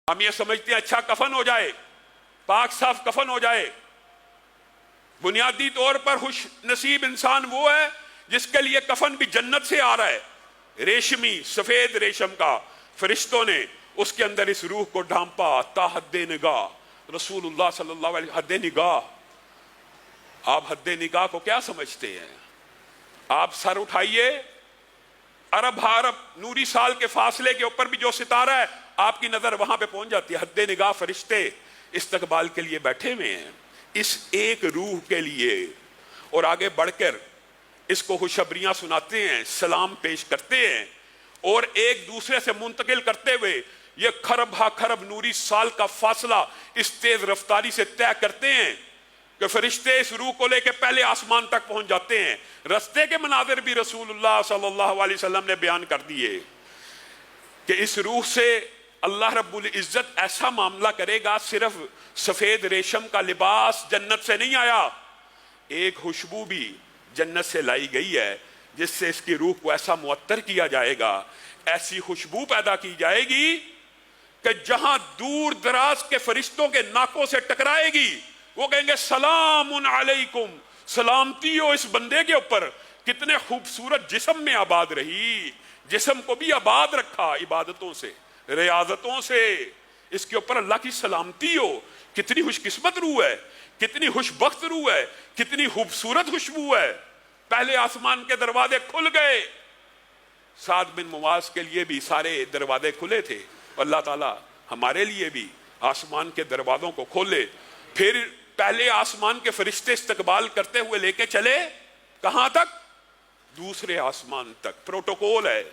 ہم یہ سمجھتے ہیں اچھا کفن ہو جائے، پاک صاف کفن ہو جائے۔ بنیادی طور پر خوش نصیب انسان وہ ہے جس کے لیے کفن بھی جنت سے آ رہا ہے، ریشمی سفید ریشم کا، فرشتوں نے اس کے اندر اس روح کو ڈھانپا تا حد نگاہ۔ رسول اللہ صلی اللہ علیہ وسلم، حد نگاہ، آپ حد نگاہ کو کیا سمجھتے ہیں؟ آپ سر اٹھائیے، ارب ہارب نوری سال کے فاصلے کے اوپر بھی جو ستارہ ہے آپ کی نظر وہاں پہ پہنچ جاتی ہے۔ حد نگاہ فرشتے استقبال کے لیے بیٹھے ہوئے ہیں اس ایک روح کے لیے، اور آگے بڑھ کر اس کو خوشخبریاں سناتے ہیں، سلام پیش کرتے ہیں، اور ایک دوسرے سے منتقل کرتے ہوئے یہ خرب ہا خرب نوری سال کا فاصلہ اس تیز رفتاری سے طے کرتے ہیں کہ فرشتے اس روح کو لے کے پہلے آسمان تک پہنچ جاتے ہیں۔ رستے کے مناظر بھی رسول اللہ صلی اللہ علیہ وسلم نے بیان کر دیے کہ اس روح سے اللہ رب العزت ایسا معاملہ کرے گا، صرف سفید ریشم کا لباس جنت سے نہیں آیا، ایک خوشبو بھی جنت سے لائی گئی ہے جس سے اس کی روح کو ایسا معطر کیا جائے گا، ایسی خوشبو پیدا کی جائے گی کہ جہاں دور دراز کے فرشتوں کے ناکوں سے ٹکرائے گی وہ کہیں گے سلام علیکم، سلامتی ہو اس بندے کے اوپر، کتنے خوبصورت جسم میں آباد رہی، جسم کو بھی آباد رکھا عبادتوں سے، ریاضتوں سے، اس کے اوپر اللہ کی سلامتی ہو، کتنی خوش قسمت روح ہے، کتنی خوش بخت روح ہے، کتنی خوبصورت خوشبو ہے۔ پہلے آسمان کے دروازے کھل گئے، سعد بن معاذ کے لیے بھی سارے دروازے کھلے تھے، اللہ تعالیٰ ہمارے لیے بھی آسمان کے دروازوں کو کھولے۔ پھر پہلے آسمان کے فرشتے استقبال کرتے ہوئے لے کے چلے کہاں تک؟ دوسرے آسمان تک۔ پروٹوکول ہے،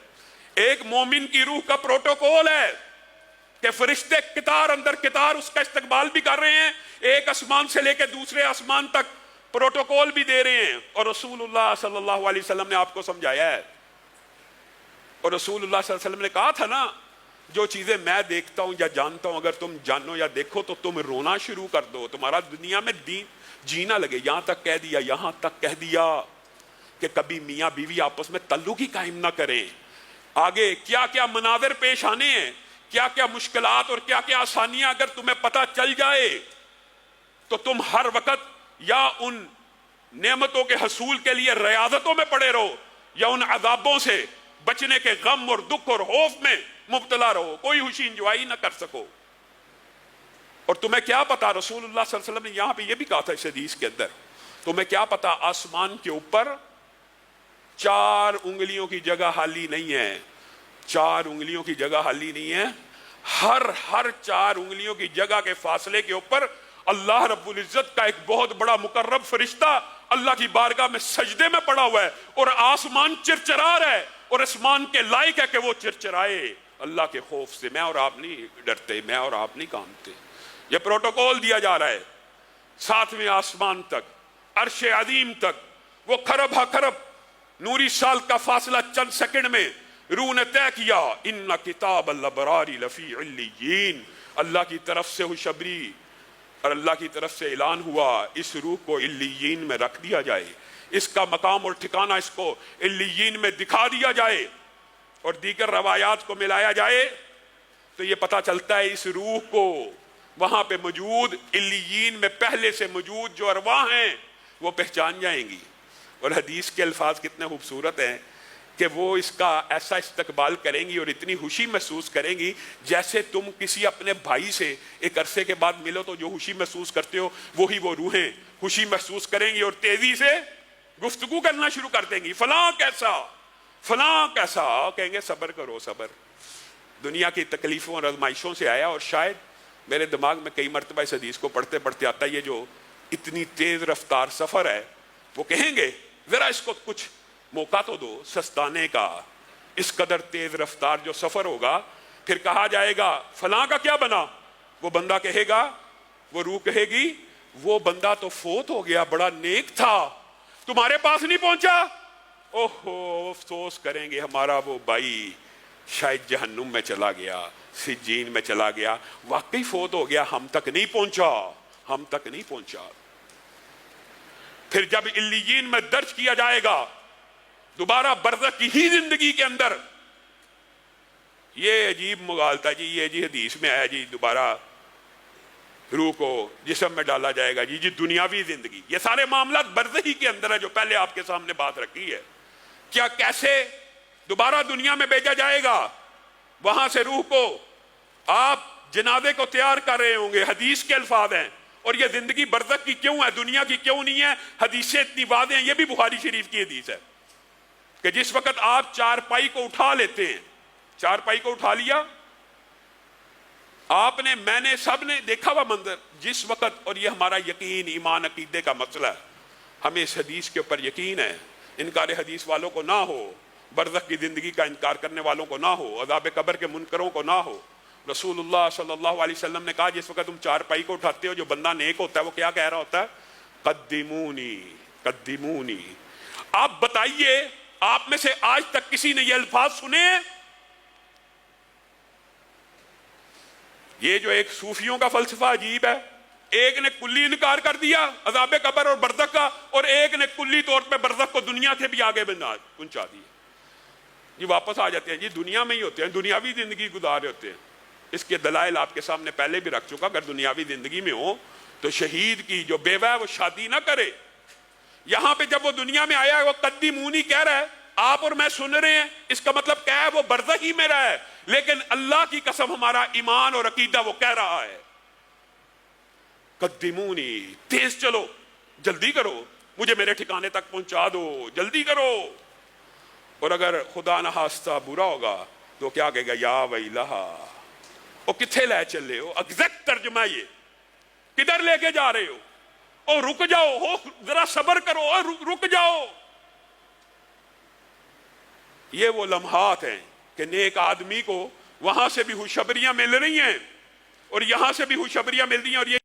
ایک مومن کی روح کا پروٹوکول ہے کہ فرشتے قطار اندر قطار اس کا استقبال بھی کر رہے ہیں، ایک آسمان سے لے کے دوسرے آسمان تک پروٹوکول بھی دے رہے ہیں، اور رسول اللہ صلی اللہ علیہ وسلم نے آپ کو سمجھایا ہے۔ اور رسول اللہ صلی اللہ علیہ وسلم نے کہا تھا نا، جو چیزیں میں دیکھتا ہوں یا جانتا ہوں اگر تم جانو یا دیکھو تو تم رونا شروع کر دو، تمہارا دنیا میں جینا لگے۔ یہاں تک کہہ دیا، یہاں تک کہہ دیا کہ کبھی میاں بیوی آپس میں تعلق ہی قائم نہ کریں۔ آگے کیا کیا مناظر پیش آنے ہیں، کیا کیا مشکلات اور کیا کیا آسانیاں اگر تمہیں پتہ چل جائے تو تم ہر وقت یا ان نعمتوں کے حصول کے لیے ریاضتوں میں پڑے رہو یا ان عذابوں سے بچنے کے غم اور دکھ اور خوف میں مبتلا رہو، کوئی خوشی انجوائے نہ کر سکو۔ اور تمہیں کیا پتا، رسول اللہ صلی اللہ علیہ وسلم نے یہاں پہ یہ بھی کہا تھا اس حدیث کے اندر، تمہیں کیا پتا آسمان کے اوپر 4 انگلیوں کی جگہ خالی نہیں ہے، 4 انگلیوں کی جگہ خالی نہیں ہے، ہر 4 انگلیوں کی جگہ کے فاصلے کے اوپر اللہ رب العزت کا ایک بہت بڑا مقرب فرشتہ اللہ کی بارگاہ میں سجدے میں پڑا ہوا ہے، اور آسمان چرچرا رہا ہے، اور آسمان کے لائق ہے کہ وہ چرچرائے اللہ کے خوف سے۔ میں اور آپ نہیں ڈرتے، میں اور آپ نہیں کانپتے، یہ پروٹوکول دیا جا رہا ہے۔ 7ویں آسمان تک، عرش عظیم تک، وہ خرب ہا خرب نوری سال کا فاصلہ چند سیکنڈ میں روح نے طے کیا، ان کتاب الابرار لفی علیین، اللہ کی طرف سے خوشخبری اور اللہ کی طرف سے اعلان ہوا اس روح کو علیین میں رکھ دیا جائے، اس کا مقام اور ٹھکانہ اس کو علیین میں دکھا دیا جائے، اور دیگر روایات کو ملایا جائے تو یہ پتہ چلتا ہے اس روح کو وہاں پہ موجود علیین میں پہلے سے موجود جو ارواح ہیں وہ پہچان جائیں گی۔ اور حدیث کے الفاظ کتنے خوبصورت ہیں کہ وہ اس کا ایسا استقبال کریں گی اور اتنی خوشی محسوس کریں گی جیسے تم کسی اپنے بھائی سے ایک عرصے کے بعد ملو تو جو خوشی محسوس کرتے ہو وہی وہ روحیں خوشی محسوس کریں گی، اور تیزی سے گفتگو کرنا شروع کر دیں گی، فلاں کیسا فلاں کیسا، کہیں گے صبر کرو صبر۔ دنیا کی تکلیفوں اور آزمائشوں سے آیا، اور شاید میرے دماغ میں کئی مرتبہ اس حدیث کو پڑھتے پڑھتے آتا ہے یہ جو اتنی تیز رفتار سفر ہے، وہ کہیں گے ذرا اس کو کچھ موقع تو دو سستانے کا، اس قدر تیز رفتار جو سفر ہوگا۔ پھر کہا جائے گا فلاں کا کیا بنا، وہ بندہ کہے گا، وہ روح کہے گی وہ بندہ تو فوت ہو گیا، بڑا نیک تھا، تمہارے پاس نہیں پہنچا، اوہو افسوس کریں گے ہمارا وہ بھائی شاید جہنم میں چلا گیا، سجین میں چلا گیا، واقعی فوت ہو گیا، ہم تک نہیں پہنچا، ہم تک نہیں پہنچا۔ پھر جب علیین میں درج کیا جائے گا دوبارہ برزخ کی ہی زندگی کے اندر، یہ عجیب مغالطہ جی، یہ جی حدیث میں آیا جی دوبارہ روح کو جسم میں ڈالا جائے گا جی دنیاوی زندگی، یہ سارے معاملات برزخی کے اندر ہے جو پہلے آپ کے سامنے بات رکھی ہے. کیا کیسے دوبارہ دنیا میں بھیجا جائے گا؟ وہاں سے روح کو آپ جنازے کو تیار کر رہے ہوں گے، حدیث کے الفاظ ہیں. اور یہ زندگی برزخ کی کیوں ہے، دنیا کی کیوں نہیں ہے؟ حدیثیں اتنی واضح ہیں، یہ بھی بخاری شریف کی حدیث ہے کہ جس وقت آپ چارپائی کو اٹھا لیتے ہیں، چارپائی کو اٹھا لیا آپ نے، میں نے، سب نے دیکھا ہوا منظر، جس وقت، اور یہ ہمارا یقین ایمان عقیدے کا مسئلہ ہے، ہمیں اس حدیث کے اوپر یقین ہے، انکار حدیث والوں کو نہ ہو، برزخ کی زندگی کا انکار کرنے والوں کو نہ ہو، عذاب قبر کے منکروں کو نہ ہو. رسول اللہ صلی اللہ علیہ وسلم نے کہا جس وقت تم چارپائی کو اٹھاتے ہو جو بندہ نیک ہوتا ہے وہ کیا کہہ رہا ہوتا ہے؟ قدمونی قدمونی. آپ بتائیے آپ میں سے آج تک کسی نے یہ الفاظ سنے ہیں؟ یہ جو ایک صوفیوں کا فلسفہ عجیب ہے، ایک نے کلی انکار کر دیا عذاب قبر اور برزخ کا، اور ایک نے کلی طور پہ برزخ کو دنیا سے بھی آگے پہنچا دیا. یہ واپس آ جاتے ہیں جی دنیا میں ہی ہوتے ہیں، دنیاوی زندگی گزارے ہوتے ہیں. اس کے دلائل آپ کے سامنے پہلے بھی رکھ چکا. اگر دنیاوی زندگی میں ہو تو شہید کی جو بیوہ ہے وہ شادی نہ کرے. یہاں پہ جب وہ دنیا میں آیا ہے وہ قدمونی کہہ رہا ہے، آپ اور میں سن رہے ہیں، اس کا مطلب کیا ہے؟ وہ برزخ ہی میں رہا ہے، لیکن اللہ کی قسم ہمارا ایمان اور عقیدہ وہ کہہ رہا ہے قدمونی، تیز چلو، جلدی کرو، مجھے میرے ٹھکانے تک پہنچا دو، جلدی کرو. اور اگر خدا نہ خواستہ برا ہوگا تو کیا کہے گا؟ یا ویلہا، او کتھے لے چلے ہو؟ ایگزیکٹ ترجمہ یہ، کدھر لے کے جا رہے ہو؟ او رک جاؤ، ہو ذرا صبر کرو، او رک جاؤ. یہ وہ لمحات ہیں کہ نیک آدمی کو وہاں سے بھی خوشخبریاں مل رہی ہیں اور یہاں سے بھی خوشخبریاں مل رہی ہیں، اور یہ